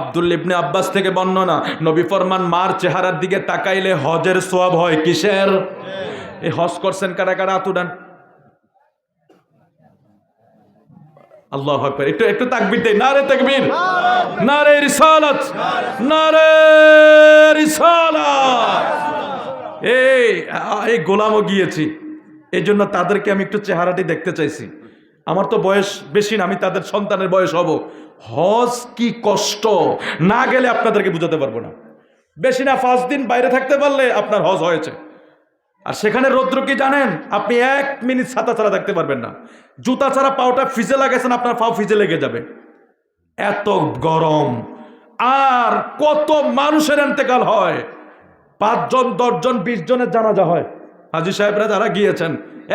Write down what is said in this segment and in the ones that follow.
আব্দুল্লাহ ইবনে আব্বাস থেকে বর্ণনা, নবী ফরমান মার চেহারার দিকে তাকাইলে হজের সওয়াব হয়। কিসের? এই হজ করছেন কারা কারা হাত উঠান। আল্লাহু আকবার। একটু একটু তাকবীর দেই। নারে তাকবীর, নারে রিসালাত, নারে রিসালাত। এই গোলামও গিয়েছি, এই জন্য তাদেরকে আমি একটু চেহারাটি দেখতে চাইছি। আমার তো বয়স বেশি না, আমি তাদের সন্তানের বয়স হব। হজ কি কষ্ট, না গেলে আপনাদেরকে বুঝাতে পারবো না। বেশি না 5 দিন বাইরে থাকতে পারলে আপনার হজ হয়েছে। আর সেখানে রৌদ্র কি জানেন, আপনি 1 মিনিট ছাতা ছাড়া থাকতে পারবেন না। জুতা ছাড়া পাওটা ফিজে লাগাইছেন, আপনার পাও ফিজে লেগে যাবে, এত গরম। আর কত মানুষের ইন্তেকাল হয়, 5 জন 10 জন 20 জনের জানাজা হয়। হাজী সাহেবরা যারা গিয়েছেন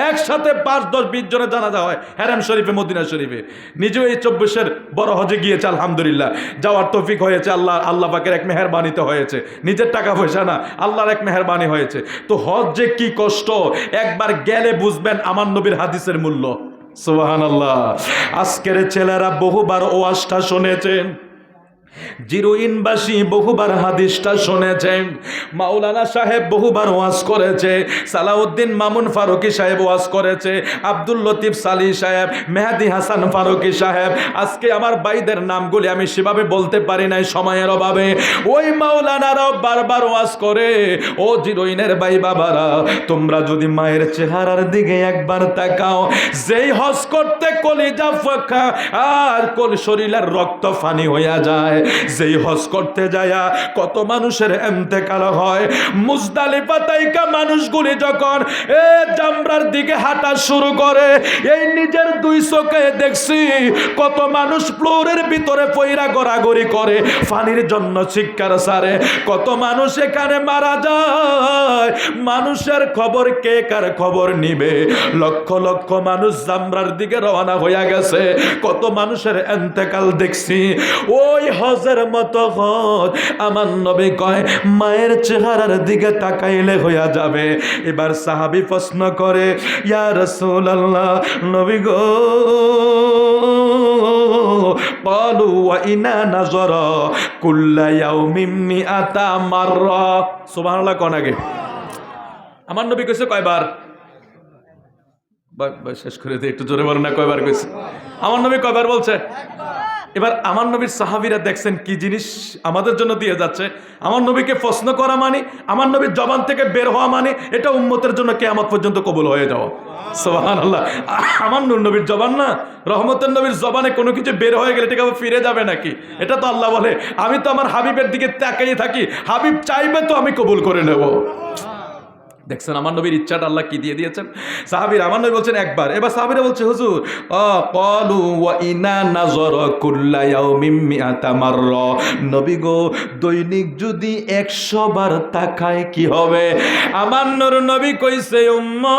একসাথে 5, 10, 20 জনের জানাজা হয় হেরাম শরীফে, মদিনা শরীফে। নিজেও এই 24-এর বড় হজে গিয়েছে, আলহামদুলিল্লাহ যাওয়ার তৌফিক হয়েছে। আল্লাহ পাকের এক মেহেরবানিতে হয়েছে, নিজের টাকা পয়সা না, আল্লাহর এক মেহেরবানি হয়েছে। তো হজ যে কি কষ্ট, একবার গেলে বুঝবেন আমার নবীর হাদিসের মূল্য। সুবহানাল্লাহ। আজকের ছেলেরা বহুবার ওয়াজটা শুনেছেন, জিরুইনবাসী বহুবার হাদিসটা শুনেছে, মাওলানা সাহেব বহুবার ওয়াজ করেছে, সালাউদ্দিন মামুন ফারুকি সাহেব ওয়াজ করেছে, আব্দুল লতিফ সালি সাহেব, মেহেদি হাসান ফারুকি সাহেব। আজকে আমার ভাইদের নামগুলি আমি সেভাবে বলতে পারি নাই সময়ের অভাবে। ওই মাওলানারাও বারবার ওয়াজ করে, ও জিরুইনের ভাই বাবারা, তোমরা যদি মায়ের চেহারার দিকে একবার তাকাও, যেই হজ করতে কলিজা ফাঁকা আর শরীরের রক্ত ফানি হইয়া যায়, যেই হজ করতে যায়া কত মানুষের ইন্তেকাল হয়। মুজদালিফা তাইকা মানুষগুলি যখন জামরার দিকে হাঁটা শুরু করে, এই নিজের 2 চোখে দেখছি কত মানুষ ফ্লোরের ভিতরে পয়রা গড়াগড়ি করে, পানির জন্য চিৎকার ছাড়ে, কত মানুষ এখানে মারা যায়। মানুষের খবর কে কার খবর নিবে? লক্ষ লক্ষ মানুষ জামরার দিকে রওনা হইয়া গেছে, কত মানুষের ইন্তেকাল দেখছি। ওই হজের মতো হজ আমার নবী কয় মায়ের চেহারার দিকে তাকাইলে হইয়া যাবে। এবার সাহাবী প্রশ্ন করে, ইয়া রাসূলুল্লাহ, নবী গো, ক্বালু ওয়া ইনা নাযারা কুল্লা ইয়াউমিন মিআতা মাররা। সুবহানাল্লাহ কোন আগে আমার নবী কইছে কয়বার? শেষ করে দে, একটু জোরে বলেন না, কয়বার কইছে? আমার নবী কয়বার বলছে? এবার আমার নবীর সাহাবীরা দেখছেন কি জিনিস আমাদের জন্য দিয়ে যাচ্ছে। আমার নবীকে প্রশ্ন করা মানে, আমার নবীর জবান থেকে বের হওয়া মানে, এটা উম্মতের জন্য কিয়ামত পর্যন্ত কবুল হয়ে যাওয়া। সুবহানাল্লাহ। আমার নূর নবীর জবান না, রহমতের নবীর জবানে কোনো কিছু বের হয়ে গেলে এটা আবার ফিরে যাবে নাকি? এটা তো আল্লাহ বলে, আমি তো আমার হাবিবের দিকে তাকিয়ে থাকি, হাবিব চাইবে তো আমি কবুল করে নেব। দেখছেন আমার নবীর ইচ্ছাটা আল্লাহ কি দিয়ে দিয়েছেন। সাহাবীরা, আমার নবী বলছেন একবার, এবার সাহাবীরা বলছে হুজুর ক্বালু ওয়া ইনা নাযারা কুল্লা ইয়াউমিন মিআতা মাররা, নবী গো দৈনিক যদি 100 বার তাকায় কি হবে? আমার নূর নবী কইছে উম্মত,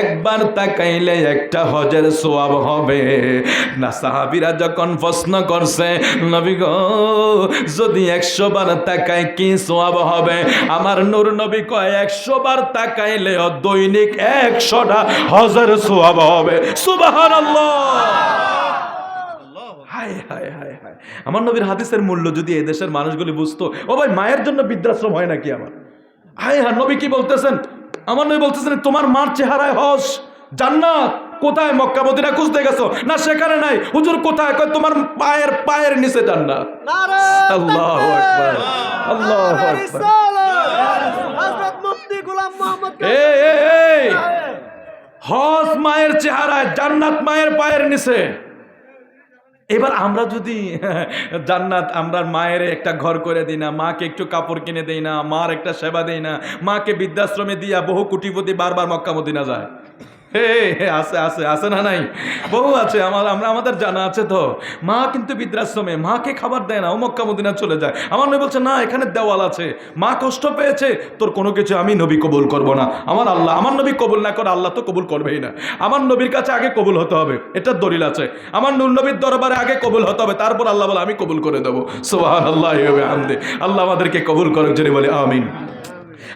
একবার তাকাইলে একটা হজের সওয়াব হবে না। সাহাবীরা যখন প্রশ্ন করছে, নবী গো যদি 100 বার তাকায় কি সওয়াব হবে? আমার নূর নবী কয় 100 বার তাকাইলে দৈনিক 100টা হজের সওয়াব হবে। সুবহানাল্লাহ। হায় হায় হায় হায়। আমার নবীর হাদিসের মূল্য যদি এই দেশের মানুষগুলি বুঝতো। ও ভাই, মায়ের জন্য বৃদ্ধাশ্রম হয় নাকি আমার? হায় হায়, নবী কি বলতেছেন? আমার নবী বলতেছেন তোমার মার চেহারায় হজ, জান্নাত। কোথায়? মক্কা মদিনা খুঁজতে গেছো না, সেখানে নাই। হুজুর কোথায়? কয় তোমার পায়ের নিচে জান্নাত। আল্লাহু আকবার, আল্লাহু আকবার। হযরত মুফতি গোলাম মোহাম্মদ, এই হজ মায়ের চেহারায়, জান্নাত মায়ের পায়ের নিচে। এবার আমরা যদি জান্নাত, আমরা মায়ের একটা ঘর করে দিই না, মাকে একটু কাপড় কিনে দেই না, মার একটা সেবা দেই না, মাকে বৃদ্ধাশ্রমে দিয়া বহু কোটিপতি বারবার মক্কা মদিনা যায়। আছে আছে আছে না নাই? বহু আছে, আমাদের জানা আছে তো। মা কিন্তু বৃদ্ধাশ্রমে, মাকে খাবার দেয় না, ও মক্কা মদিনা চলে যায়। আমার নবী বলছে না, এখানে দেওয়াল আছে, মা কষ্ট পেয়েছে, তোর কোনো কিছু আমি নবী কবুল করব না। আমার নবী কবুল না করে আল্লাহ তো কবুল করবেই না। আমার নবীর কাছে আগে কবুল হতে হবে, এটার দলিল আছে। আমার নূর নবীর দরবারে আগে কবুল হতে হবে, তারপর আল্লাহ বলে আমি কবুল করে দেবো। সুবহানাল্লাহি ওয়া বিহামদিহি। আল্লাহ আমাদেরকে কবুল করুক, জেনে বলে আমিন।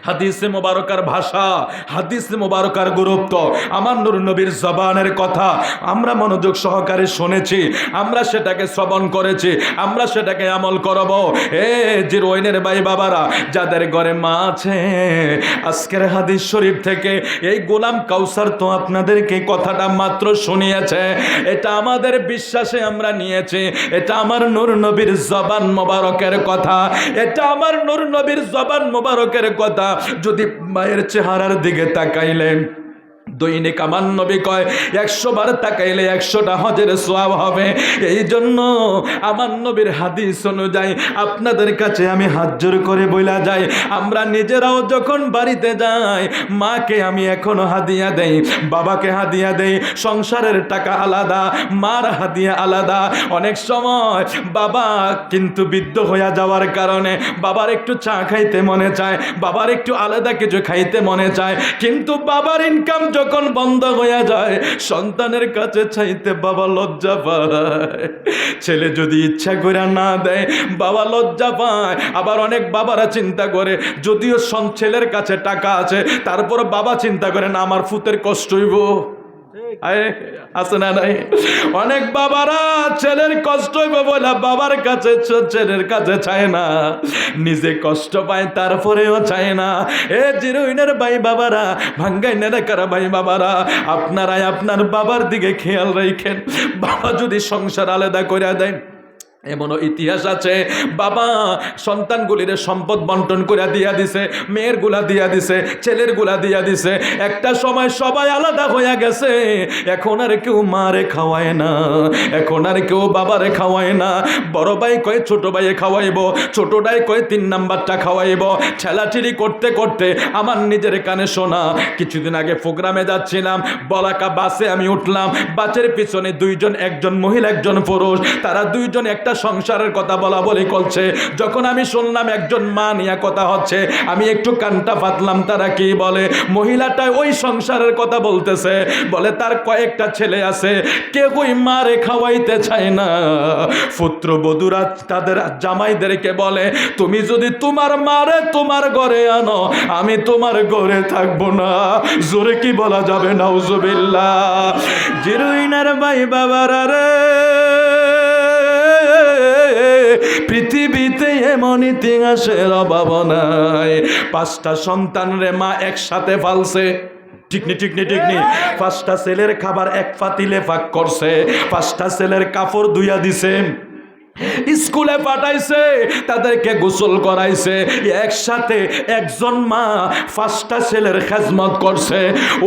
হাদিসে মোবারকার ভাষা, হাদিসে মোবারকার গুরুত্ব, আমার নূর নবীর জবানের কথা আমরা মনোযোগ সহকারে শুনেছি, আমরা সেটাকে শ্রবণ করেছি, আমরা সেটাকে আমল করব। জিরোইনের ভাই বাবারা, যাদের ঘরে মা আছে, আজকের হাদিস শরীফ থেকে এই গোলাম কাউসার তো আপনাদেরকে কথাটা মাত্র শুনিয়েছে, এটা আমাদের বিশ্বাসে আমরা নিয়েছি, এটা আমার নূর নবীর জবান মোবারকের কথা, এটা আমার নূর নবীর জবান মোবারকের কথা। যদি মায়ের চেহারার দিকে তাকাইলেন, দৈনিক আমার নবী কয় 100 বার তাকাইলে 100টা হজের সওয়াব হবে। এই জন্য আমার নবীর হাদিস অনুযায়ী আপনাদের কাছে আমি হাত জোর করে বইলা যাই, আমরা নিজেরাও যখন বাড়িতে যাই, মাকে আমি এখনো হাদিয়া দেই, বাবাকে হাদিয়া দেই। সংসারের টাকা আলাদা, মার হাদিয়া আলাদা। অনেক সময় বাবা কিন্তু বৃদ্ধ হয়ে যাওয়ার কারণে বাবার একটু চা খাইতে মনে চায়, বাবার একটু আলাদা কিছু খাইতে মনে চায়, কিন্তু বাবার ইনকাম যখন বন্ধ হয়ে যায়, সন্তানের কাছে চাইতে বাবা লজ্জা পায়। ছেলে যদি ইচ্ছা করে না দেয়, বাবা লজ্জা পায়। আবার অনেক বাবারা চিন্তা করে, যদিও ছেলের কাছে টাকা আছে, তারপর বাবা চিন্তা করে না আমার ফুতের কষ্ট হইব, আছে না নাই? অনেক বাবারা ছেলের কষ্ট হইবে বলে বাবার কাছে ছেলের কাছে চায় না, নিজে কষ্ট পায় তারপরেও চায় না। জিরোইনের ভাই বাবারা, ভাঙ্গাইনের কারা ভাই বাবারা, আপনারাই আপনার বাবার দিকে খেয়াল রাখেন। বাবা যদি সংসার আলাদা করে দেয়, এমনও ইতিহাস আছে, বাবা সন্তানগুলির সম্পদ বন্টন করে দিয়া দিছে, মেয়ের গুলা দিয়া দিছে, ছেলের গুলা দিয়া দিছে। একটা সময় সবাই আলাদা হয়ে গেছে, এখন আর কেউ মারে খাওয়ায় না, এখন আর কেউ বাবারে খাওয়ায় না। বড় ভাই কয় ছোট ভাইয়ে খাওয়াইব, ছোট ভাই কয় 3 নাম্বারটা খাওয়াইব। ঠেলাঠেলি করতে করতে আমার নিজের কানে শোনা, কিছুদিন আগে প্রোগ্রামে যাচ্ছিলাম, বলাকা বাসে আমি উঠলাম, বাসের পিছনে দুইজন, একজন মহিলা একজন পুরুষ, তারা দুইজন একটা সংসারের কথা বলা বলি করছে। যখন আমি শুনলাম একজন মা নিয়ে কথা হচ্ছে, আমি একটু কানটা পাতলাম, তারা কি বলে। মহিলাটা ওই সংসারের কথা বলতেছে, বলে তার কয়েকটা ছেলে আছে, কেউই মারে খাওয়াইতে চায় না। পুত্রবধূরা তাদের জামাইদেরকে বলে, তুমি যদি তোমার মারে তোমার ঘরে আনো, আমি তোমার ঘরে থাকবো না। জোরে কি বলা যাবে? নাউজুবিল্লাহ। জিরোইনার ভাই বাবারা রে, পৃথিবীতে এমন ইতিহাসের অভাব নাই। 5টা সন্তান রে মা একসাথে ফালছে, ঠিক নি 5টা ছেলের খাবার এক পাতিলে ভাগ করছে, 5টা ছেলের কাপড় ধুইয়া দিছে, স্কুলে পাঠাইছে, তাদেরকে গোসল করাইছে। একসাথে একজন মা 5টা ছেলের খেজমত করছে।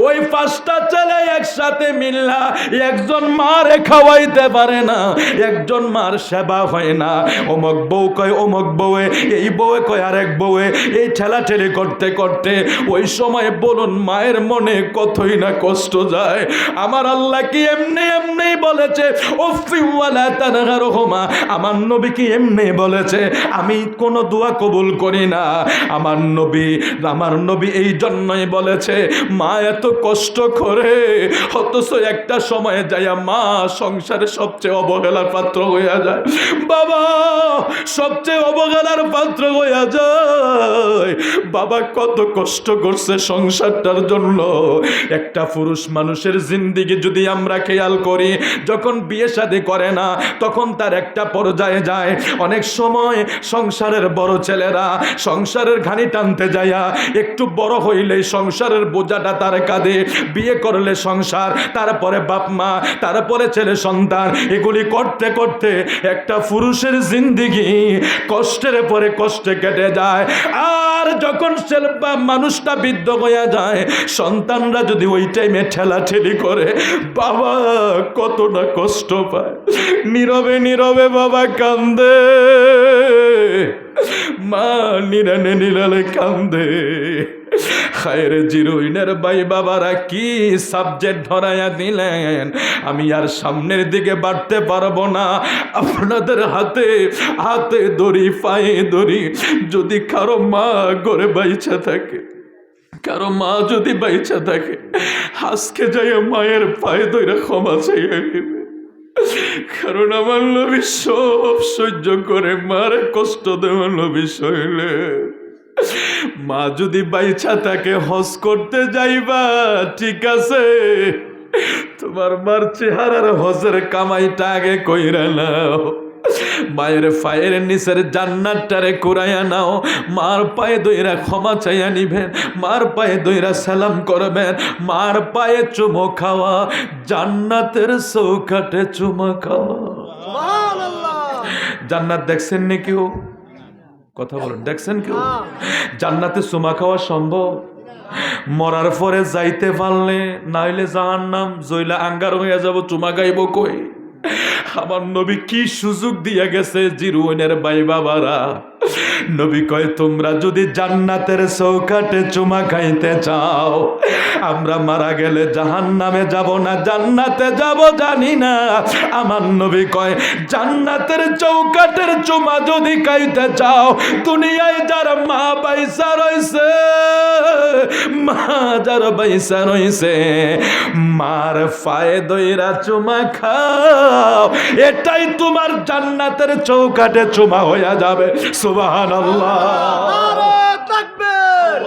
ওই 5টা ছেলে একসাথে মিল্লা একজন মারে খাওয়াইতে পারে না, একজন মার সেবা হয় না। অমুক বউ কয় অমুক বউয়ে, এই বউয়ে কয় আরেক বউয়ে, এই ঠেলাঠেলি করতে করতে ওই সময় বলুন মায়ের মনে কতই না কষ্ট যায়। আমার আল্লাহ কি এমনি এমনি বলেছে উফি ওয়ালা তানহারহুমা, আমার নবী কি এমনি বলেছে আমি কোন দোয়া কবুল করি না। আমার নবী এই জন্যই বলেছে মা এত কষ্ট করে, অথচ একটা সময় যাইয়া মা সংসারে সবচেয়ে অবহেলার পাত্র হইয়া যায়, বাবা সবচেয়ে অবহেলার পাত্র হইয়া যায়। বাবা কত কষ্ট করছে সংসারটার জন্য। একটা পুরুষ মানুষের জিন্দিগি যদি আমরা খেয়াল করি, যখন বিয়ে শাদী করে না তখন তার একটা পর্যায়ে যায়। অনেক সময় সংসারের বড় ছেলেরা সংসারের ঘানি টানতে যায়া একটু বড় হইলেই সংসারের বোঝাটা তার কাঁধে, বিয়ে করলে সংসার, তারপরে বাপ মা, তারপরে ছেলে সন্তান, এগুলি করতে করতে একটা পুরুষের জিন্দিগি কষ্টের পরে কষ্টে কেটে যায়। আর যখন মানুষটা বৃদ্ধ হয়ে যায়, সন্তানরা যদি ওই টাইমে ঠেলাঠেলি করে, বাবা কত না কষ্ট পায়। নীরবে নীরবে বাবা কান্দে, মা নিরানে নিরালে কান্দে। খায়রে জিরোইনের ভাই বাবারা, কি সাবজেক্ট ধরাইয়া দিলেন। আমি আর সামনের দিকে বাড়তে পারবো না। আপনাদের হাতে হাতে দড়ি, পায়ে দড়ি। যদি কারো মা ঘরে বাইচা থাকে, কারো মা যদি বাইচা থাকে, আজকে যাই মায়ের পায়ে ধরে ক্ষমা চাইয়া নেবে। কারণ আমার নবী সব সহ্য করে, মারে কষ্ট দেওয়ার নবী সইলে। মা যদি বাইচা তাকে হজ করতে যাইবা ঠিক আছে, তোমার মার চেহারার হজের কামাইটা আগে কইরা নাও, মায়ের পায়ের নিচের জান্নাতটারে কুরাইয়া নাও, মার পায়ে দইরা ক্ষমা চাইয়া নিবেন, মার পায়ে দইরা সালাম করবেন, মার পায়ে চুমো খাওয়া জান্নাতের চৌকাঠে চুমো খাওয়া। জান্নাত দেখছেন নি কেউ? কথা বলেন, দেখছেন কেউ? জান্নাতে চুমা খাওয়া সম্ভব? মরার পরে যাইতে পারলে, নাইলে জাহান্নাম জইলা আঙ্গার হইয়া যাব, চুমা গাইব কই? আমার নবী কি সুযোগ দিয়া গেছে জিরুনের ভাই বাবারা। নবী কয় তোমরা যদি জান্নাতের চৌকাঠে চুমা খাইতে চাও, আমরা মারা গেলে জাহান্নামে যাব না জান্নাতে যাব জানি না। আমার নবী কয় জান্নাতের চৌকাঠের চুমা যদি খাইতে চাও, দুনিয়ায় যার মা বাইসা রইছে, মা যার বাইসা রইছে, মার পায়ে দইরা চুমা খাও, এটাই তোমার জান্নাতের চৌকাঠে চুমা হইয়া যাবে। সুবহানাল্লাহ। নারে তাকবীর,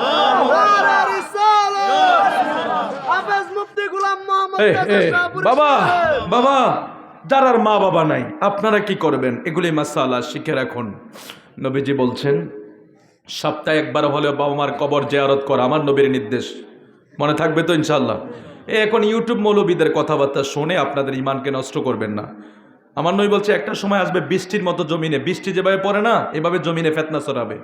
নারে রিসালাত। হাফেজ মুফতি গোলাম মোহাম্মদ কাসসাবুর। বাবা বাবা, যার আর মা বাবা নাই আপনারা কি করবেন? এগুলি মাসালা শিখে রাখুন। নবীজি বলছেন সপ্তাহে একবার হলেও বাবা মার কবর জিয়ারত করা আমার নবীর নির্দেশ। মনে থাকবে তো ইনশাআল্লাহ? এখন ইউটিউব মৌলবীদের কথাবার্তা শুনে আপনাদের ইমানকে নষ্ট করবেন না। আমার নবী বলছে একটা সময় আসবে বৃষ্টির মতো জমিনে, বৃষ্টি যেভাবে পড়ে না এভাবে জমিনে ফিতনা ছড়াবে।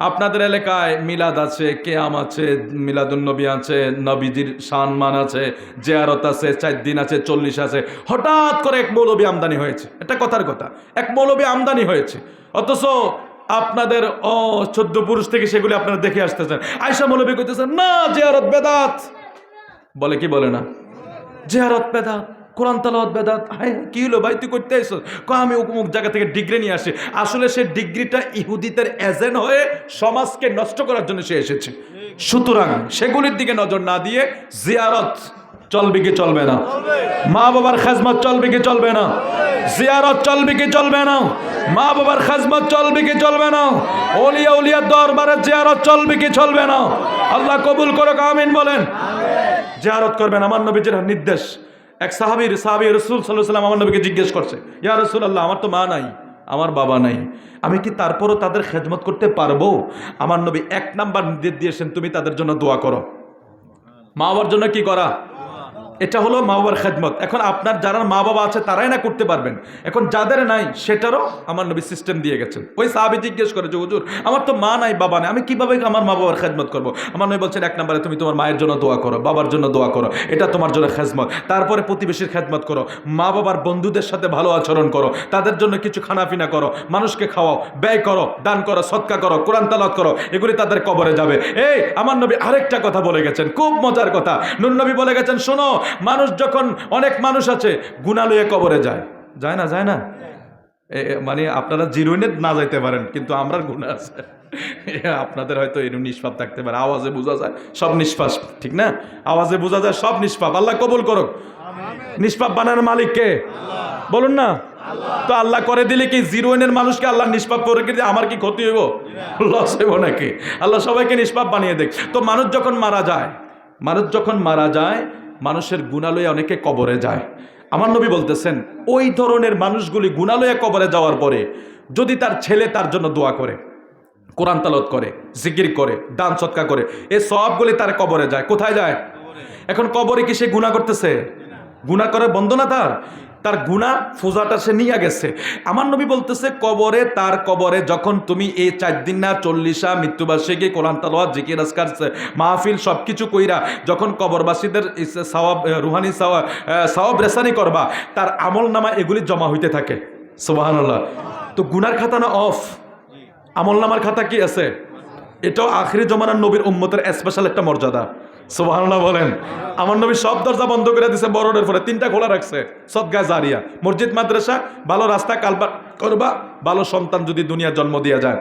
আপনাদের এলাকায় মিলাদ আছে, কেয়াম আছে, মিলাদুন্নবী আছে, নবীজির সম্মান আছে, জিয়ারত আছে, 4 দিন আছে, 40 আছে। হঠাৎ করে এক মৌলবী আমদানি হয়েছে, এটা কথার কথা, এক মৌলবী আমদানি হয়েছে, অথচ আপনাদের 14 পুরুষ থেকে সেগুলি আপনারা দেখে আসতেছেন। আয়েশা মৌলবী কইতেছেন না জিয়ারত বেদাত, বলে কি বলে না জিয়ারত বেদাত, কোরআন তেলাওয়াত বেদাত। হায় কি হলো ভাই, তুই করতে আইছস? আমি অমুক জায়গা থেকে ডিগ্রি নিয়ে আসি। আসলে সে ডিগ্রিটা ইহুদিদের এজেন্ট হয়ে সমাজকে নষ্ট করার জন্য সে এসেছে। সুতরাং সেগুলির দিকে নজর না দিয়ে জিয়ারত চলবে কি চলবে না? মা বাবার খেজমত চলবে কি চলবে না? জিয়ারত চলবে কি চলবে না? মা বাবার খেজমত চলবে কি চলবে না? ওলিয়া উলিয়ার দরবারে জিয়ারত চলবে কি চলবে না? আল্লাহ কবুল করুক, আমিন বলেন। জিয়ারত করবেন, আমার নবীজির নির্দেশ। এক সাহাবী রাসূল সাল্লাল্লাহু আলাইহি ওয়াসাল্লাম আমার নবীকে জিজ্ঞেস করছে, ইয়া রাসূলুল্লাহ, আমার তো মা নাই, আমার বাবা নাই, আমি কি তারপরও তাদের খেদমত করতে পারবো? আমার নবী 1 নাম্বার নির্দেশ দিয়েছেন, তুমি তাদের জন্য দোয়া করো। মা বাবার জন্য কি করা? এটা হলো মা বাবার খেদমত। এখন আপনার যারা মা বাবা আছে তারাই না করতে পারবেন, এখন যাদের নাই সেটারও আমার নবী সিস্টেম দিয়ে গেছেন। ওই সাহাবী জিজ্ঞেস করেছে, হুজুর আমার তো মা নাই বাবা নাই, আমি কিভাবে আমার মা বাবার খেদমত করবো? আমার নবী বলছেন 1 নম্বরে তুমি তোমার মায়ের জন্য দোয়া করো, বাবার জন্য দোয়া করো, এটা তোমার জন্য খেদমত। তারপরে প্রতিবেশীর খেদমত করো, মা বাবার বন্ধুদের সাথে ভালো আচরণ করো, তাদের জন্য কিছু খানাপিনা করো, মানুষকে খাওয়াও, ব্যয় করো, দান করো, সদকা করো, কোরআন তেলাওয়াত করো, এগুলি তাদের কবরে যাবে। এই আমার নবী আরেকটা কথা বলে গেছেন, খুব মজার কথা। নূর নবী বলে গেছেন, শোনো, মানুষ যখন, অনেক মানুষ আছে গুনাহ লইয়ে কবরে যায়, যায় না? যায় না? মানে আপনারা জিরোইনে না যাইতে পারেন, কিন্তু আমরার গুনাহ আছে। আপনাদের হয়তো এরকম নিষ্পাপ থাকতে পারে, আওয়াজে বোঝা যায় সব নিষ্পাপ, ঠিক না? আওয়াজে বোঝা যায় সব নিষ্পাপ। আল্লাহ কবুল করুক। নিষ্পাপ বানানোর মালিক কে? বলুন না। তো আল্লাহ করে দিলে কি জিরোইনের মানুষকে আল্লাহ নিষ্পাপ করে দিলে আমার কি ক্ষতি হইব? লস হইব নাকি? আল্লাহ সবাইকে নিষ্পাপ বানিয়ে দেখ। তো মানুষ যখন মারা যায়, মানুষের গুনাহ লইয়া অনেকে কবরে যায়। আমার নবী বলতেছেন ওই ধরনের মানুষগুলি গুনাহ লইয়া কবরে যাওয়ার পরে যদি তার ছেলে তার জন্য দোয়া করে, কোরআন তেলাওয়াত করে, জিকির করে, দান সদকা করে, এই সওয়াবগুলি তার কবরে যায়। কোথায় যায়? এখন কবরে কি সে গুনাহ করতেছে? গুনাহ করে বন্ধ না, তার গুনাহ ফোজাটা সে নিয়ে গেছে। আমার নবী বলতেছে কবরে, তার কবরে যখন তুমি এই 4 দিন না 40 মৃত্যুবার্ষিকী কোরআন তেলাওয়াত, জিকির, আজকার, মাহফিল সবকিছু কইরা যখন কবরবাসীদের সওয়াব, রুহানি সওয়াব রেসানি করবা, তার আমলনামা এগুলি জমা হইতে থাকে। সুবহানাল্লাহ। তো গুনার খাতা না অফ, আমলনামার খাতা কি আছে? এটাও আখিরি জমানার নবীর উম্মতের স্পেশাল একটা মর্যাদা। সুবহানাল্লাহ বলেন। আমার নবী সব দরজা বন্ধ করে দিয়েছে, বড়দের পরে 3টা খোলা রাখছে। সদকা জারিয়া, মসজিদ মাদ্রাসা, ভালো রাস্তা কালবা করবা, ভালো সন্তান যদি দুনিয়া জন্ম দিয়া যায়,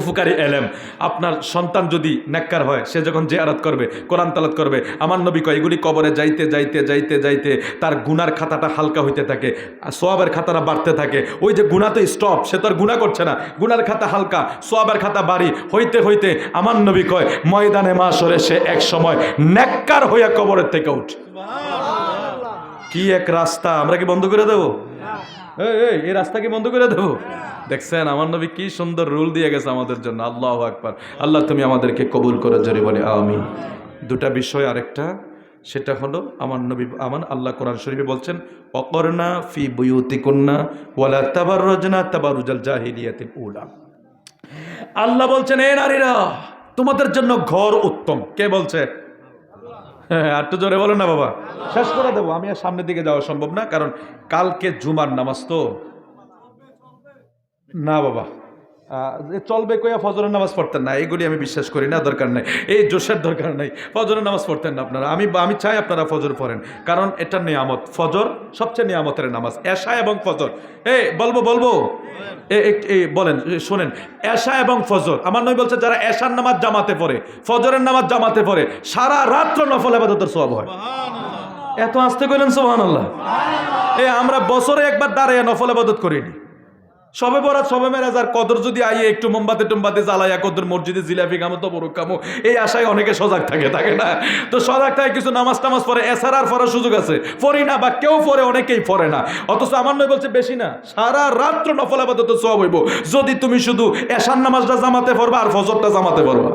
উপকারী এলেম। আপনার সন্তান যদি নেককার হয়, সে যখন জিয়ারত করবে, কোরআন তেলাওয়াত করবে, আমার নবী কয় এগুলি কবরে যাইতে যাইতে যাইতে যাইতে তার গুনার খাতাটা হালকা হইতে থাকে, আর সোয়াবের খাতাটা বাড়তে থাকে। ওই যে গুনাহ তো স্টপ, সে তো আর গুনাহ করছে না, গুনার খাতা হালকা, সোয়াবের খাতা বাড়ি হইতে হইতে আমার নবী কয় ময়দানে মাশরে সে এক সময় নেককার হইয়া কবরের থেকে উঠে। কি এক রাস্তা! আমরা কি বন্ধ করে দেবো? এই রাস্তা কি বন্ধ করে দেবো? দেখছেন আমার নবী কি সুন্দর রুল দিয়ে গেছে আমাদের জন্য। আল্লাহু আকবার। আল্লাহ তুমি আমাদেরকে কবুল করে, জোরে বলে আমিন। দুটা বিষয়, আরেকটা সেটা হলো আমার নবী আল্লাহ কোরআন শরীফে বলছেন অকরনা ফি বুয়ুতিকুন্না ওয়ালা তাবাররুজনা তাবারুজাল জাহিলিয়াতিল উলা। আল্লাহ বলছেন এ নারীরা তোমাদের জন্য ঘর উত্তম। কে বলছে? হ্যাঁ, একটু জোরে বলো না বাবা। শেষ করে দেবো, আমি আর সামনের দিকে যাওয়া সম্ভব না, কারণ কালকে জুমার নামাজ তো না বাবা। চলবে কইয়া ফজরের নামাজ পড়তেন না, এইগুলি আমি বিশ্বাস করি না, দরকার নাই, এই জোশের দরকার নাই। ফজরের নামাজ পড়তেন না আপনারা, আমি চাই আপনারা ফজর পড়েন, কারণ এটা নিয়ামত। ফজর সবচেয়ে নিয়ামতের নামাজ, এশা এবং ফজর। বলবো বলেন, শোনেন, এশা এবং ফজর। আমার নবী বলছে যারা এশার নামাজ জামাতে পড়ে, ফজরের নামাজ জামাতে পড়ে, সারা রাত্র নফল ইবাদতের সওয়াব হয়। এত আস্তে কইলেন সুবহানাল্লাহ। আমরা বছরে একবার দাঁড়িয়ে নফল ইবাদত করিনি। সবে বরাত, সবে মেরাজ আর কদর যদি আইয়ে একটু মোমবাতি টোমবাতি জ্বালাইয়া কদর মসজিদে জিলাপি খামো তো বড় খামো, এই আশায় অনেকে সজাগ থাকে না? তো সজাগ থাকে, কিছু নামাজ টামাজ পড়ে, এছাড়া আর পড়ার সুযোগ আছে, পড়ি না, বা কেউ পড়ে, অনেকেই পড়ে না। অথচ আমার নবী বলছে বেশি না, সারা রাত্র নফল ইবাদত সওয়াব হইব যদি তুমি শুধু এশার নামাজটা জামাতে পড়বা আর ফজরটা জামাতে পড়বা।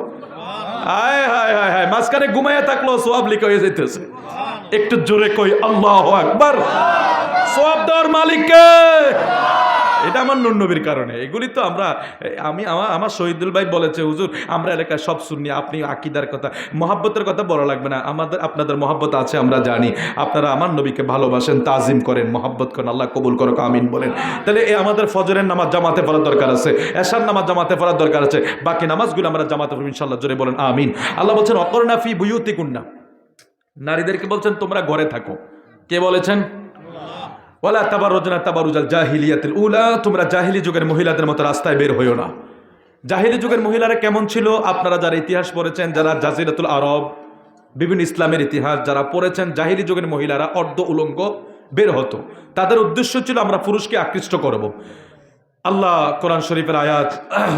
হায় হায় হায় হায়, মাঝখানে ঘুমাইয়া থাকলো সওয়াব লিখা হয়ে যাইতেছে। একটু জোরে কই আল্লাহু আকবার। সওয়াব দেওয়ার মালিক কে? এটা আমার নূর নবীর কারণে। এগুলি তো আমার শহীদুল ভাই বলেছে হুজুর আমরা এলাকায় সব শুনি, আপনি আকীদার কথা মহব্বতের কথা বলা লাগবে না, আপনাদের মহব্বত আছে আমরা জানি, আপনারা আমার নবীকে ভালোবাসেন, তাজিম করেন, মহব্বত করেন, আল্লাহ কবুল করো, আমিন বলেন। তাহলে আমাদের ফজরের নামাজ জামাতে পড়ার দরকার আছে, এশার নামাজ জামাতে পড়ার দরকার আছে, বাকি নামাজগুলো আমরা জামাতে পড়ব ইনশাআল্লাহ, জোরে বলেন আমিন। আল্লাহ বলছেন অকরনা ফি বুয়ুতিকুন্না, নারীদেরকে বলছেন তোমরা ঘরে থাকো। কে বলেছেন? ওয়ালা তাবাররুজনা তাবারুজাল জাহিলিয়াতিল উলা, তোমরা জাহিলি যুগের মহিলাদের মতো রাস্তায় বের হইও না। জাহিলি যুগের মহিলারা কেমন ছিল? আপনারা যারা ইতিহাস পড়েছেন, যারা জাজিরাতুল আরব, বিভিন্ন ইসলামের ইতিহাস যারা পড়েছেন, জাহিলি যুগের মহিলারা অর্ধ উলঙ্গ বের হতো। তাদের উদ্দেশ্য ছিল আমরা পুরুষকে আকৃষ্ট করব। আল্লাহ কোরআন শরীফের আয়াত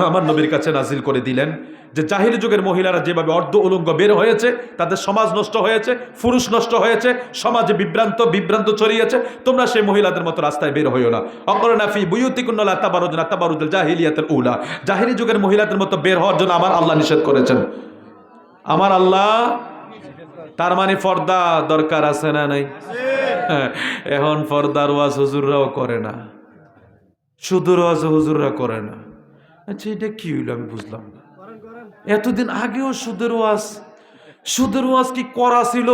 আমার নবীর কাছে নাজিল করে দিলেন যে জাহিলি যুগের মহিলারা যেভাবে অর্ধ উলঙ্গ বের হয়েছে, তাদের সমাজ নষ্ট হয়েছে, পুরুষ নষ্ট হয়েছে, সমাজে বিভ্রান্ত ছড়িয়েছে, তোমরা সেই মহিলাদের মতো রাস্তায় বের হইও না। অকরনা ফি বুয়ুতিকুন্না লা তাবাররুজনা তাবাররুজাল জাহিলিয়াতিল উলা, জাহিলি যুগের মহিলাদের মতো বের হওয়ার জন্য আমার আল্লাহ নিষেধ করেছেন। আমার আল্লাহ, তার মানে পর্দা দরকার আছে না নাই? এখন পর্দার ওয়াজ হুজুররাও করে না, শুধু ওয়াজ হুজুররা করে না। আচ্ছা এটা কি হইল আমি বুঝলাম না। এতদিন আগেও সুদের ওয়াজ কি করা ছিল,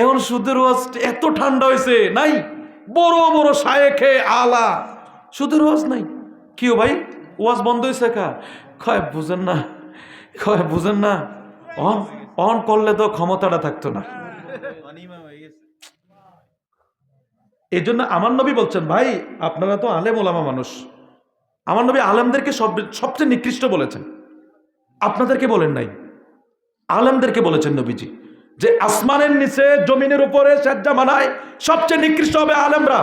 এখন সুদের ওয়াজ এত ঠান্ডা হয়েছে নাই? বড় বড় শায়েখে আলা সুদের ওয়াজ নাই। কি ভাই ওয়াজ বন্ধ হয়েছে কা? বুঝেন না অন করলে তো ক্ষমতাটা থাকতো না। এই জন্য আমার নবী বলছেন ভাই আপনারা তো আলেম ওলামা মানুষ, আমার নবী আলেমদেরকে সবচেয়ে নিকৃষ্ট বলেছেন, আপনাদেরকে বলেন নাই, আলেমদেরকে বলেছেন নবীজি যে আসমানের নিচে জমিনের উপরে সাজ্জা বানায় সবচেয়ে নিকৃষ্ট হবে আলেমরা।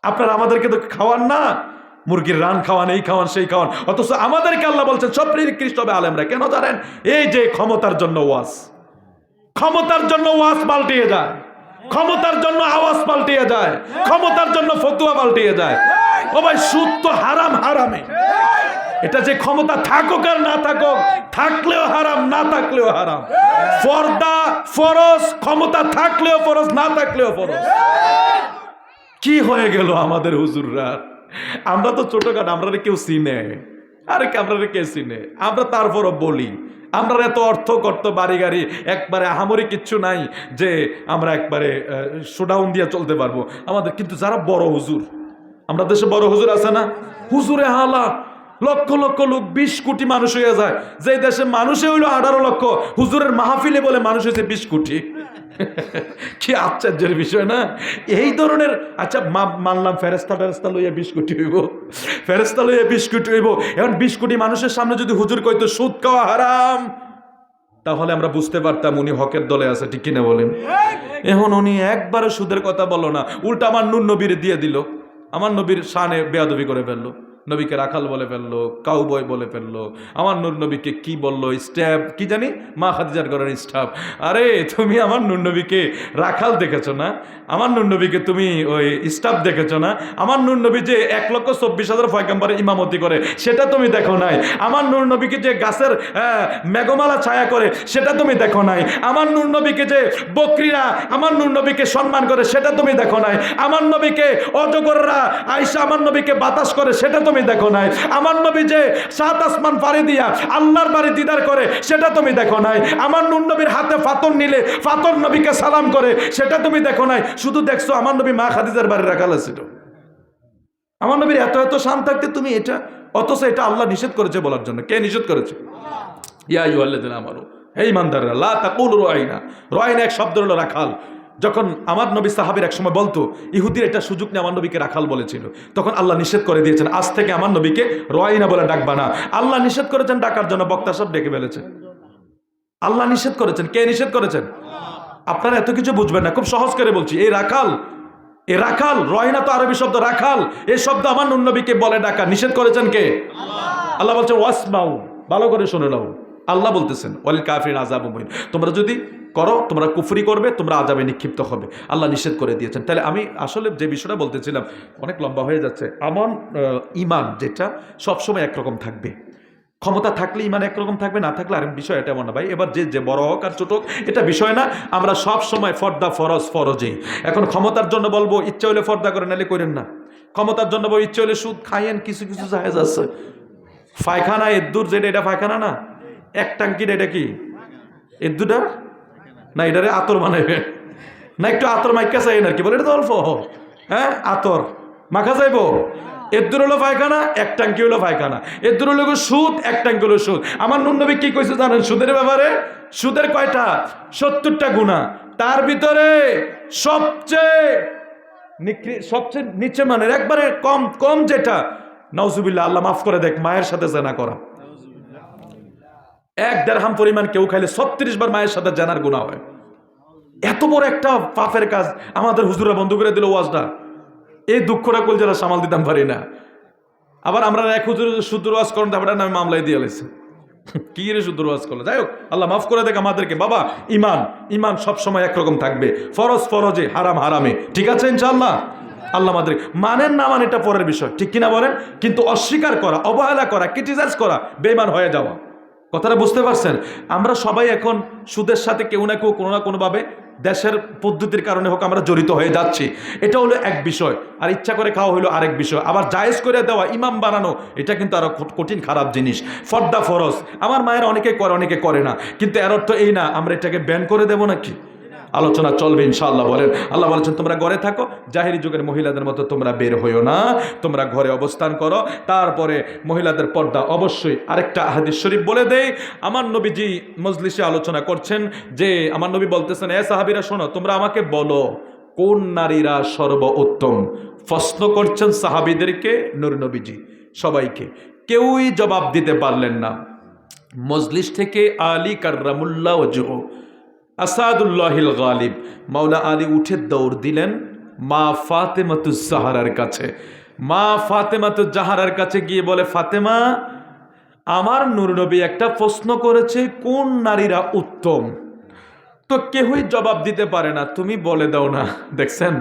আপনারা আমাদেরকে তো খাওয়ান না, মুরগির রান খাওয়ান, এই খাওয়ান সেই খাওয়ান, অথচ আমাদেরকে আল্লাহ বলছেন সবচেয়ে নিকৃষ্ট হবে আলেমরা। কেন জানেন? এই যে ক্ষমতার জন্য ওয়াজ পাল্টিয়ে যায়, ক্ষমতার জন্য আওয়াজ পাল্টিয়ে যায়, ক্ষমতার জন্য ফতুয়া পাল্টিয়ে যায়। ও ভাই সুদ তো হারামে, এটা যে ক্ষমতা থাকুক আর না থাকুক, থাকলেও হারাম না থাকলেও হারাম। পর্দা ফরজ, ক্ষমতা থাকলেও ফরজ না থাকলেও ফরজ। কি হয়ে গেল আমাদের হুজুররা? আমরা তো ছোটখাটো, আমরা কেউ চিনে, আরে আমরা কে চিনে? আমরা তারপরও বলি আমরা এত অর্থ করত বাড়ি গাড়ি একবারে আহামরি কিচ্ছু নাই যে আমরা একবারে শোডাউন দিয়ে চলতে পারবো আমাদের। কিন্তু যারা বড় হুজুর, আমরা দেশে বড় হুজুর আছে না, হুজুরে হালা লক্ষ লক্ষ লোক, 20 কোটি মানুষ হয়ে যায়। যে দেশে মানুষে হইলো 18 লক্ষ, হুজুরের মাহফিলে বলে মানুষ হয়েছে 20 কোটি। কি আশ্চর্যের বিষয় না? এই ধরনের, আচ্ছা মানলাম ফেরেস্তা লইয়া 20 কোটি হইব, ফেরেস্তা লইয়া 20 কোটি হইব। এখন 20 কোটি মানুষের সামনে যদি হুজুর কইতো সুদ খাওয়া হারাম, তাহলে আমরা বুঝতে পারতাম উনি হকের দলে আছে, ঠিক কিনা বলেন? এখন উনি একবারও সুদের কথা বললো না, উল্টা আমার নূর নবীর দিয়ে দিল, আমার নবীর শানে বেয়াদবি করে ফেললো, নবীকে রাখাল বলে ফেললো, কাউবয় বলে ফেললো, আমার নূর নবীকে কি বললো, স্ট্যাপ কি জানি, মা খাদিজার ঘরের স্টাফ। আরে তুমি আমার নূর নবীকে রাখাল দেখেছো না? আমার নূর নবীকে তুমি ওই স্টাফ দেখেছো না? আমার নূর নবী যে 1,24,000 পয়গম্বরের ইমামতি করে সেটা তুমি দেখো নাই? আমার নূর নবীকে যে গাছের মেঘমালা ছায়া করে সেটা তুমি দেখো নাই? আমার নূর নবীকে যে বকরিরা আমার নূর নবীকে সম্মান করে সেটা তুমি দেখো নাই? আমার নবীকে অজগররা আয়েশা আমার নবীকে বাতাস করে সেটা তুমি দেখো নাই? আমার নবী যে 7 আসমান পাড়ি দিয়া আল্লাহর বাড়ি দিদার করে সেটা তুমি দেখো নাই? আমার নূর নবীর হাতে ফাতর নিলে ফাতর নবীকে সালাম করে সেটা তুমি দেখো নাই? শুধু দেখছো আমার নবী মা খাদিজার বাড়ি রাখাল ছিল। আমার নবীর এত এত শান থাকতে তুমি এটা, অথচ এটা আল্লাহ নিষেধ করেছে বলার জন্য। কে নিষেধ করেছে? ইয়া আইয়ুহাল্লাযীনা আমানু, হে ঈমানদাররা, লা তাকুলু রাইনা। রাইনা এক শব্দ হলো রাখাল। যখন আমার নবী সাহাবীর এক সময় বলতো ইহুদির এটা সুযোগ নিয়ে আমার নবীকে রাখাল বলেছিল, তখন আল্লাহ নিষেধ করে দিয়েছেন, আজ থেকে আমার নবীকে রাইনা বলে ডাকবা না। আল্লাহ নিষেধ করেছেন ডাকার জন্য, বক্তা সব ডেকে ফেলেছে। আল্লাহ নিষেধ করেছেন। কে নিষেধ করেছেন? আপনারা এত কিছু বুঝবেন না, খুব সহজ করে বলছি। এই রাখাল, এ রাখাল, রাইনা তো আরবি শব্দ, রাখাল এই শব্দ আমার নূর নবীকে বলে ডাকা নিষেধ করেছেন কে? আল্লাহ বলছেন ওয়াসমাউ, ভালো করে শুনে নাও। আল্লাহ বলতেছেন ওয়ালিল কাফিরিন আযাবুম মুহিন, তোমরা যদি করো তোমরা কুফরি করবে, তোমরা আযাবে নিক্ষিপ্ত হবে। আল্লাহ নিষেধ করে দিয়েছেন। তাহলে আমি আসলে যে বিষয়টা বলতেছিলাম, অনেক লম্বা হয়ে যাচ্ছে। আমার ঈমান যেটা সবসময় একরকম থাকবে, ক্ষমতা থাকলে ইমান একরকম থাকবে, না থাকলে আরেক বিষয়। এটা এমন না ভাই, এবার যে বড় হোক আর ছোট হোক এটা বিষয় না, আমরা সব সময় ফর্দা ফরজ ফরজে। এখন ক্ষমতার জন্য বলবো ইচ্ছা হলে ফর্দা করে, নাহলে করেন না। ক্ষমতার জন্য বলবো ইচ্ছা হলে সুদ খাইয়েন, কিছু কিছু জায়েজ আছে। পায়খানা এদ্দুর যেটা, এটা পায়খানা না, এক টাঙ্কিটা এটা কি এদ্দুটা না, এটারে আতর বানাইবে না, একটু আতর মাইকা চাই না কি বলে, এটা তো অল্প, হ্যাঁ আতর মাখা যাইবো। এদ্দুর হলো পায়খানা, এক টাঙ্কি হলো পায়খানা। এদ্দুর হলো সুদ, এক টাঙ্কি হলো সুদ। আমার নূর নবী কি কইছে জানেন সুদের ব্যাপারে? সুদের কয়টা? 70টা গুনাহ। তার ভিতরে সবচেয়ে নিচে মানের একবারে কম যেটা, নাউজুবিল্লাহ, আল্লাহ মাফ করে দেখ, মায়ের সাথে জেনা করা। 1 দিরহাম পরিমাণ কেউ খাইলে 36 বার মায়ের সাথে জেনার গুনাহ হয়। এত বড় একটা পাপের কাজ আমাদের হুজুরা বন্ধ করে দিল ওয়াজটা। এই দুঃখটা কলজারা সামাল দিতাম পারি না। আবার আমরা এক হুজুর সুদূর ওয়াজ করেন, তারপরে নামে মামলায় দিয়ে লেছে, কি রে সুদূর ওয়াজ করলো। যাই হোক, আল্লাহ মাফ করে দেখ আমাদেরকে। বাবা, ইমান সবসময় একরকম থাকবে, ফরজ ফরজে, হারাম হারামে, ঠিক আছে ইনশাআল্লাহ। আল্লাহ আমাদের মানেন না মান এটা পরের বিষয়, ঠিক কিনা বলেন? কিন্তু অস্বীকার করা, অবহেলা করা, ক্রিটিসাইজ করা, বেঈমান হয়ে যাওয়া। কথাটা বুঝতে পারছেন? আমরা সবাই এখন সুদের সাথে কেউ না কেউ কোনো না কোনোভাবে দেশের পদ্ধতির কারণে হোক আমরা জড়িত হয়ে যাচ্ছি। এটা হলো এক বিষয়, আর ইচ্ছা করে খাওয়া হলো আরেক বিষয়। আবার জায়েজ করে দেওয়া, ইমাম বানানো, এটা কিন্তু আরো কঠিন খারাপ জিনিস। ফর্দা ফরজ আমার মায়ের অনেকে করে, অনেকে করে না, কিন্তু এর অর্থ এই না আমরা এটাকে ব্যান করে দেবো নাকি। আলোচনা চলবে ইনশাআল্লাহ। বলেন, আল্লাহ বলেছেন তোমরা ঘরে থাকো, জাহেরি যুগের মহিলাদের মতো তোমরা বের হইও না, তোমরা ঘরে অবস্থান করো। তারপরে মহিলাদের পর্দা অবশ্যই। আরেকটা হাদিস শরীফ বলে দেই, আমার নবীজি মজলিসে আলোচনা করছেন যে আমার নবী বলতেছেন, এ সাহাবীরা শোনো, তোমরা আমাকে বলো কোন নারীরা সর্বোত্তম। প্রশ্ন করছেন সাহাবীদেরকে নূর নবীজি, সবাইকে। কেউই জবাব দিতে পারলেন না। মজলিস থেকে আলী কাররামুল্লাহ ওয়াজহু, আসাদুল্লাহিল গালিব, মাওলা আলী উঠে দৌড় দিলেন মা ফাতেমাতুজ জাহরার কাছে। মা ফাতেমাতুজ জাহরার কাছে গিয়ে বলে, ফাতেমা, আমার নূর নবী একটা প্রশ্ন করেছে, কোন নারীরা উত্তম? তো কেউই জবাব দিতে পারে না, তুমি বলে দাও না। দেখছেন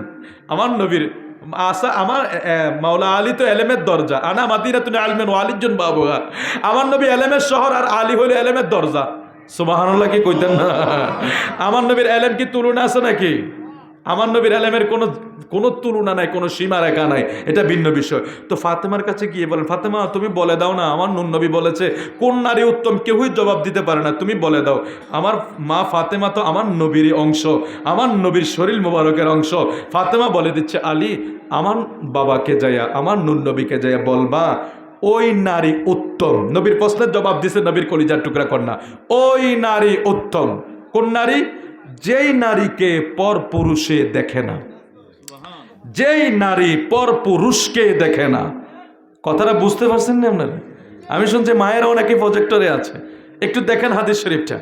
আমার নবীর আমার মাওলা আলী তো এলেমের দরজা, আনা মাদিনাতুন আলমেন ওয়ালিজুন বাবুহা। আমার নবী এলেমের শহর, আর আলী হইল এলেমের দরজা। সুবহানাল্লাহ কি কইতেন না? আমার নবীর এলেম কি তুলনা আছে নাকি? আমার নবীর এলেমের কোনো তুলনা নাই, কোনো সীমা রেখা নাই, এটা ভিন্ন বিষয়। তো ফাতেমার কাছে গিয়ে বলেন, ফাতেমা তুমি বলে দাও না, আমার নূর নবী বলেছে কোন নারী উত্তম, কেউই জবাব দিতে পারে না, তুমি বলে দাও। আমার মা ফাতেমা তো আমার নবীরই অংশ, আমার নবীর শরীর মোবারকের অংশ। ফাতেমা বলে দিচ্ছে, আলী আমার বাবাকে যাইয়া, আমার নূর নবীকে যাইয়া বলবা ওই নারী উত্তম। নবীর প্রশ্নের জবাব দিছে নবীর কলিজার টুকরা কন্যা, ওই নারী উত্তম। কোন নারী? যেই নারীকে পর পুরুষে দেখে না, যেই নারী পর পুরুষকে দেখে না। কথাটা বুঝতে পারছেন না আপনারা? আমি শুনছি মায়েরাও নাকি প্রজেক্টরে আছে, একটু দেখেন হাদিস শরীফটা।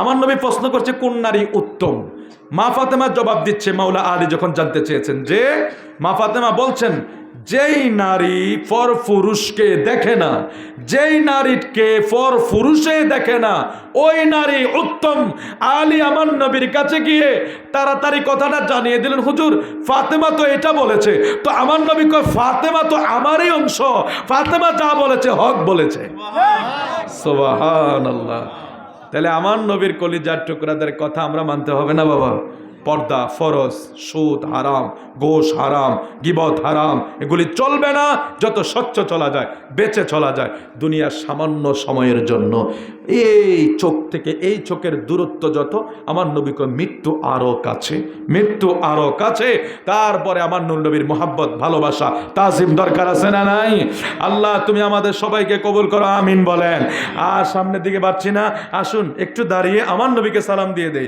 আমার নবী প্রশ্ন করছে কোন নারী উত্তম। মা ফাতেমা জবাব দিচ্ছে, মাওলা আলী যখন জানতে চেয়েছেন, যে মা ফাতেমা বলছেন যেই নারী পর পুরুষকে দেখে না, যেই নারীকে পর পুরুষে দেখে না, ওই নারী উত্তম। আলী আমার নবীর কাছে গিয়ে তাড়াতাড়ি কথাটা জানিয়ে দিলেন, হুজুর ফাতেমা তো এটা বলেছে। তো আমার নবী কয়, ফাতেমা তো আমারই অংশ, ফাতেমা যা বলেছে হক বলেছে। সুবহানাল্লাহ। তাহলে আমার নবীর কলিজার টুকরাদের কথা আমরা মানতে হবে না বাবা? পর্দা ফরজ, সুদ হারাম, গোশ হারাম, গিবত হারাম, এগুলি চলবে না যত স্বচ্ছ চলা যায়, বেঁচে চলা যায় দুনিয়ার সামান্য সময়ের জন্য। এই চোখ থেকে এই চোখের দূরত্ব যত, আমার নবীকে মৃত্যু আরো কাছে, মৃত্যু আরো কাছে। তারপরে আমার নবীর মোহাব্বত, ভালোবাসা, তাজিম দরকার আছে না নাই? আল্লাহ তুমি আমাদের সবাইকে কবুল করো, আমিন বলেন। আর সামনের দিকে পাচ্ছি না, আসুন একটু দাঁড়িয়ে আমার নবীকে সালাম দিয়ে দেই।